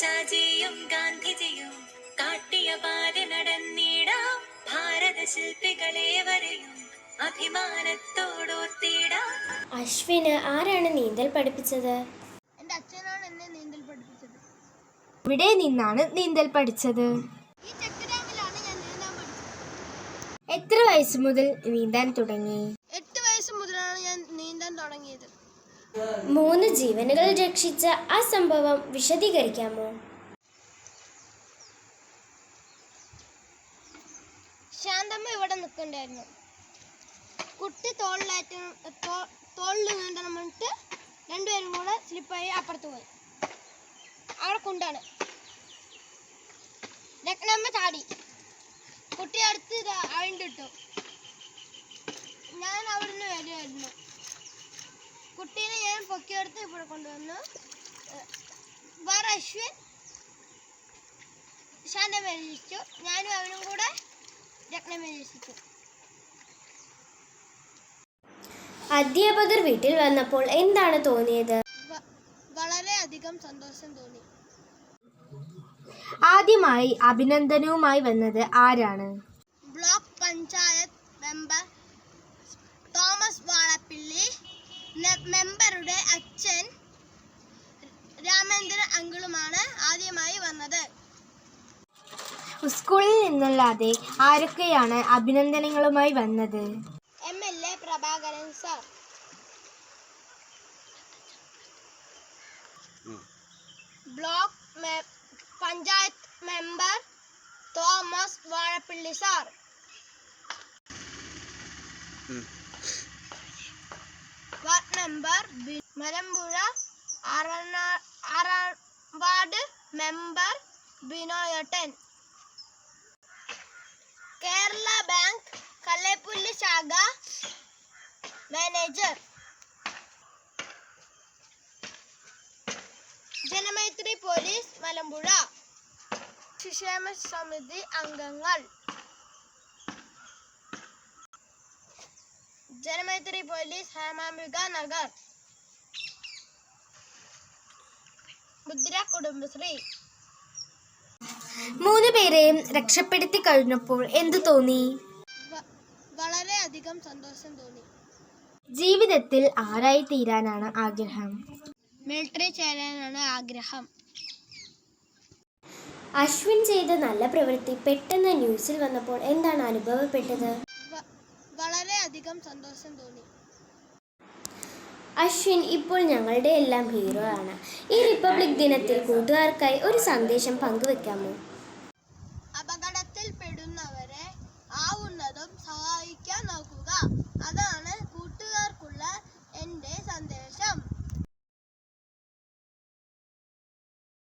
ചാചിയും ഗാന്ധിജിയും കാട്ടിയ പാത നടന്നിടാം. ഭാരത ശില്പികളേവരെയും അഭിമാനത്തോടോർത്തിടാം. അശ്വിന് ആരാണ് നീന്തൽ പഠിപ്പിച്ചത്? എൻ്റെ അച്ഛനാണ് എന്നെ നീന്തൽ പഠിപ്പിച്ചത്. ഇവിടെ നിന്നാണ് നീന്തൽ പഠിച്ചത്? ഈ ചെക്ക് ഡാമിലാണ് ഞാൻ നീന്താൻ പഠിച്ചത്. എത്ര വയസ്സ് മുതൽ നീന്താൻ തുടങ്ങി? 8 വയസ്സ് മുതലാണ് ഞാൻ നീന്താൻ തുടങ്ങിയത്. 3 ജീവനുകൾ രക്ഷിച്ച ആ സംഭവം വിശദീകരിക്കാമോ? ശാന്തമ്മ ഇവിടെ നിൽക്കണ്ടായിരുന്നു. കുട്ടി തോളിൽ നീന്തണം പറഞ്ഞിട്ട് രണ്ടുപേരും കൂടെ സ്ലിപ്പായി അപ്പുറത്ത് പോയി. അവിടെ കുണ്ടാണ്. രത്നമ്മ ചാടി കുട്ടി അടുത്ത് അഴിണ്ടിട്ടു. ഞാൻ അവിടുന്ന് വരുമായിരുന്നു. കുട്ടീനെ ഞാൻ പൊക്കിയെടുത്ത് ഇവിടെ കൊണ്ടുവന്നു. വേറെ അശ്വിൻ ശാന്തമ്മ രക്ഷിച്ചു. ഞാനും അവനും കൂടെ രത്നമ്മ രക്ഷിച്ചു. അധ്യാപകർ വീട്ടിൽ വന്നപ്പോൾ എന്താണ് തോന്നിയത്? വളരെയധികം സന്തോഷം തോന്നി. ആദ്യമായി അഭിനന്ദനവുമായി വന്നത് ആരാണ്? ബ്ലോക്ക് പഞ്ചായത്ത് മെമ്പർ തോമസ് വാളപ്പിള്ളി, മെമ്പറുടെ അച്ഛൻ രാമേന്ദ്രൻ അങ്കിളുമാണ് ആദ്യമായി വന്നത്. സ്കൂളിൽ നിന്നല്ലാതെ ആരൊക്കെയാണ് അഭിനന്ദനങ്ങളുമായി വന്നത്? MLA Prabhakaran sir, block panchayat member Thomas Vazhappilly sir, ward member Malampuzha 6 ward member ബിനോയേട്ടൻ, കേരള ബാങ്ക് കല്ലേപ്പുള്ളി ശാഖ മാനേജർ, ജനമൈത്രി പോലീസ് മലമ്പുഴ, ശിശുക്ഷേമ സമിതി അംഗങ്ങൾ, ജനമൈത്രി പോലീസ് ഹേമാംബിക നഗർ, മുദ്ര കുടുംബശ്രീ. 3 പേരെയും രക്ഷപ്പെടുത്തി കഴിഞ്ഞപ്പോൾ എന്തു തോന്നി? വളരെയധികം സന്തോഷം തോന്നി. ജീവിതത്തിൽ ആരായി തീരാനാണ് ആഗ്രഹം? മിലിറ്ററി ചേരാനാണ് ആഗ്രഹം. അശ്വിൻ ചെയ്ത നല്ല പ്രവൃത്തി പെട്ടെന്ന് ന്യൂസിൽ വന്നപ്പോൾ എന്താണ് അനുഭവപ്പെട്ടത്? വളരെയധികം സന്തോഷം തോന്നി. അശ്വിൻ ഇപ്പോൾ ഞങ്ങളുടെ എല്ലാം ഹീറോ ആണ്. ഈ റിപ്പബ്ലിക് ദിനത്തിൽ കൂട്ടുകാർക്കായി ഒരു സന്ദേശം പങ്കുവെക്കാമോ? അപകടത്തിൽ പെടുന്നവരെ ആവുന്നതും സഹായിക്കാൻ നോക്കുക. അതാണ്